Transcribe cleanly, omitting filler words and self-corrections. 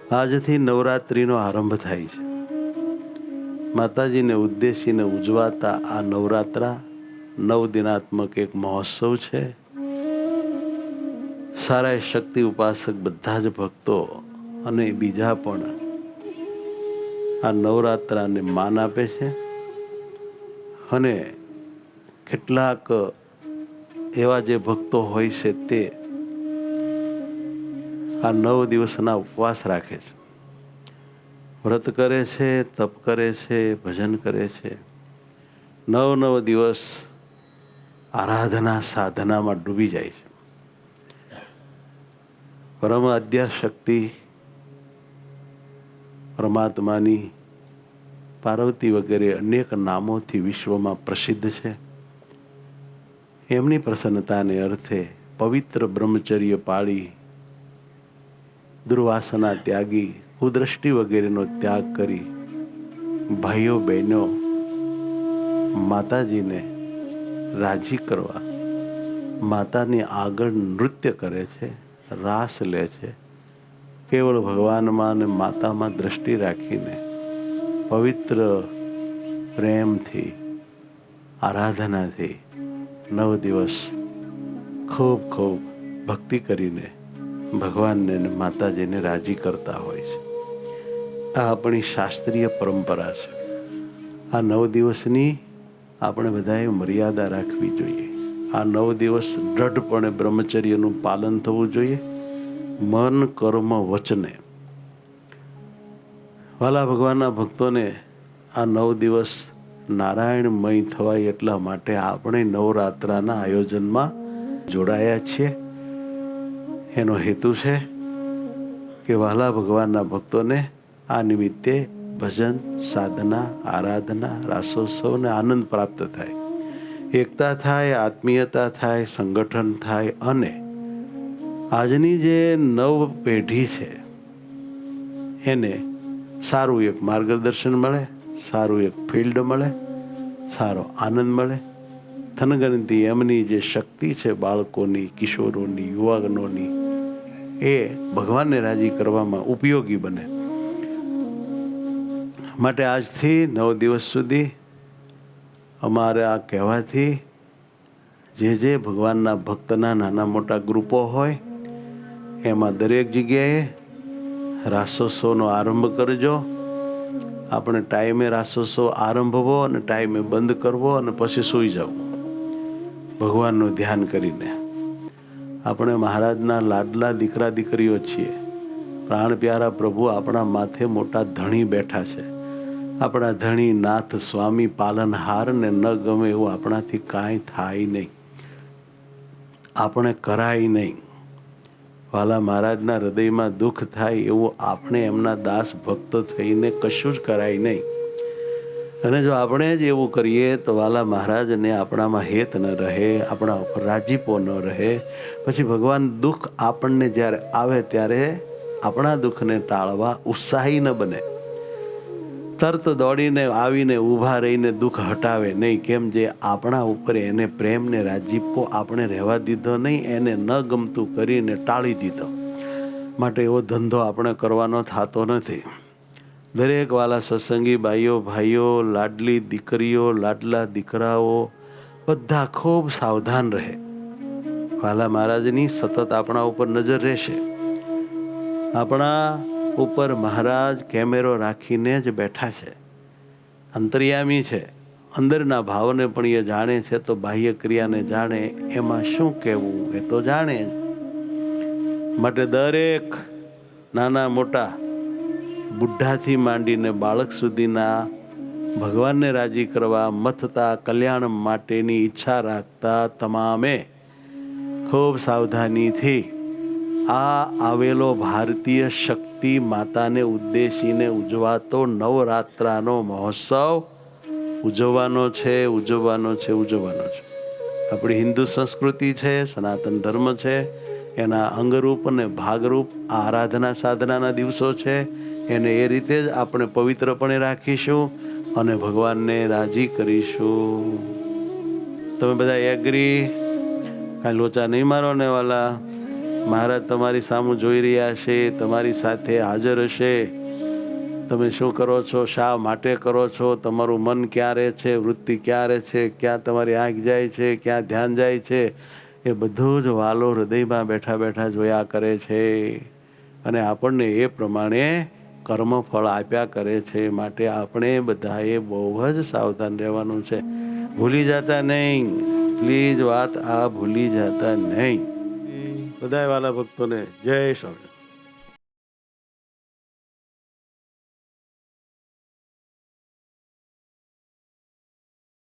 આજથી નવરાત્રિનો આરંભ થાય છે. માતાજીને ઉદ્દેશીને ઉજવાતા આ નવરાત્રા 9 દિનાત્મક એક મહોત્સવ છે. સારા શક્તિ ઉપાસક બધા જ ભક્તો અને બીજા પણ આ નવરાત્રાને માન આપે છે. અને કેટલાક એવા જે ભક્તો હોય છે તે આ 9 દિવસના ઉપવાસ રાખે છે, વ્રત કરે છે, તપ કરે છે, ભજન કરે છે. 9 દિવસ આરાધના સાધનામાં ડૂબી જાય છે. પરમ આદ્યા શક્તિ પરમાત્માની પાર્વતી વગેરે અનેક નામોથી વિશ્વમાં પ્રસિદ્ધ છે. એમની પ્રસન્નતાને અર્થે પવિત્ર બ્રહ્મચર્ય પાળી દુર્વાસના ત્યાગી કુદ્રષ્ટિ વગેરેનો ત્યાગ કરી ભાઈઓ બહેનો માતાજીને રાજી કરવા માતાની આગળ નૃત્ય કરે છે, રાસ લે છે. કેવળ ભગવાનમાં અને માતામાં દ્રષ્ટિ રાખીને પવિત્ર પ્રેમથી આરાધનાથી 9 દિવસ ખૂબ ખૂબ ભક્તિ કરીને ભગવાનને અને માતાજીને રાજી કરતા હોય છે. આ આપણી શાસ્ત્રીય પરંપરા છે. આ 9 દિવસની આપણે બધાએ મર્યાદા રાખવી જોઈએ. આ 9 દિવસ દ્રઢપણે બ્રહ્મચર્યનું પાલન થવું જોઈએ, મન કર્મ વચને. વાલા ભગવાનના ભક્તોને આ 9 દિવસ નારાયણમય થવાય એટલા માટે આપણે નવરાત્રાના આયોજનમાં જોડાયા છીએ. એનો હેતુ છે કે વહાલા ભગવાનના ભક્તોને આ નિમિત્તે ભજન, સાધના, આરાધના, રાસોત્સવને આનંદ પ્રાપ્ત થાય, એકતા થાય, આત્મીયતા થાય, સંગઠન થાય અને આજની જે નવ પેઢી છે એને સારું એક માર્ગદર્શન મળે, સારું એક ફિલ્ડ મળે, સારો આનંદ મળે. થનગનતી એમની જે શક્તિ છે બાળકોની, કિશોરોની, યુવાનોની, એ ભગવાનને રાજી કરવામાં ઉપયોગી બને. માટે આજથી 9 દિવસ સુધી અમારે આ કહેવાથી જે ભગવાનના ભક્તના નાના મોટા ગ્રુપો હોય એમાં દરેક જગ્યાએ રાસોત્સવનો આરંભ કરજો. આપણે ટાઈમે રાસોત્સવ આરંભવો અને ટાઈમે બંધ કરવો અને પછી સૂઈ જવું ભગવાનનું ધ્યાન કરીને. આપણે મહારાજના લાડલા દીકરા દીકરીઓ છીએ. પ્રાણ પ્યારા પ્રભુ આપણા માથે મોટા ધણી બેઠા છે. આપણા ધણી નાથ સ્વામી પાલનહાર ને ન ગમે એવું આપણાથી કાંઈ થાય નહીં, આપણે કરાય નહીં. વાલા મહારાજના હૃદયમાં દુઃખ થાય એવું આપણે એમના દાસ ભક્ત થઈને કશું જ કરાય નહીં. અને જો આપણે જ એવું કરીએ તો વાલા મહારાજને આપણામાં હેત ન રહે, આપણા ઉપર રાજીપો ન રહે. પછી ભગવાન દુઃખ આપણને જ્યારે આવે ત્યારે આપણા દુઃખને ટાળવા ઉત્સાહી ન બને, તરત દોડીને આવીને ઊભા રહીને દુઃખ હટાવે નહીં. કેમ? જે આપણા ઉપર એને પ્રેમને રાજીપો આપણે રહેવા દીધો નહીં, એને ન ગમતું કરીને ટાળી દીધો. માટે એવો ધંધો આપણે કરવાનો થતો નથી. દરેક વાલા સત્સંગી બાઈઓ ભાઈઓ, લાડલી દીકરીઓ, લાડલા દીકરાઓ બધા ખૂબ સાવધાન રહે. વાલા મહારાજની સતત આપણા ઉપર નજર રહેશે. આપણા ઉપર મહારાજ કેમેરો રાખીને જ બેઠા છે, અંતર્યામી છે. અંદરના ભાવને પણ એ જાણે છે, તો બાહ્ય ક્રિયાને જાણે, એમાં શું કહેવું એ તો જાણે. માટે દરેક નાના મોટા, બુઢ્ઢાથી માંડીને બાળક સુધીના ભગવાનને રાજી કરવા મથતા કલ્યાણ માટેની ઈચ્છા રાખતા તમામે ખૂબ સાવધાનીથી આ આવેલો ભારતીય શક્તિ માતાને ઉદ્દેશીને ઉજવાતો નવરાત્રાનો મહોત્સવ ઉજવવાનો છે. આપણી હિન્દુ સંસ્કૃતિ છે, સનાતન ધર્મ છે, એના અંગરૂપ અને ભાગરૂપ આરાધના સાધનાના દિવસો છે. એને એ રીતે જ આપણે પવિત્રપણે રાખીશું અને ભગવાનને રાજી કરીશું. તમે બધા એગ્રી? કાંઈ લોચા નહીં મારો ને વાલા. મહારાજ તમારી સામું જોઈ રહ્યા છે, તમારી સાથે હાજર હશે. તમે શું કરો છો, શા માટે કરો છો, તમારું મન ક્યાં રહે છે, વૃત્તિ ક્યાં રહે છે, ક્યાં તમારી આંખ જાય છે, ક્યાં ધ્યાન જાય છે, એ બધું જ વાલો હૃદયમાં બેઠા બેઠા જોયા કરે છે અને આપણને એ પ્રમાણે કર્મફળ આપ્યા કરે છે. માટે આપણે બધાએ બહુ જ સાવધાન રહેવાનું છે. ભૂલી જતા નહીં, પ્લીઝ વાત આ ભૂલી જતા નહીં. બધાય વાલા ભક્તોને જય સ્વામી.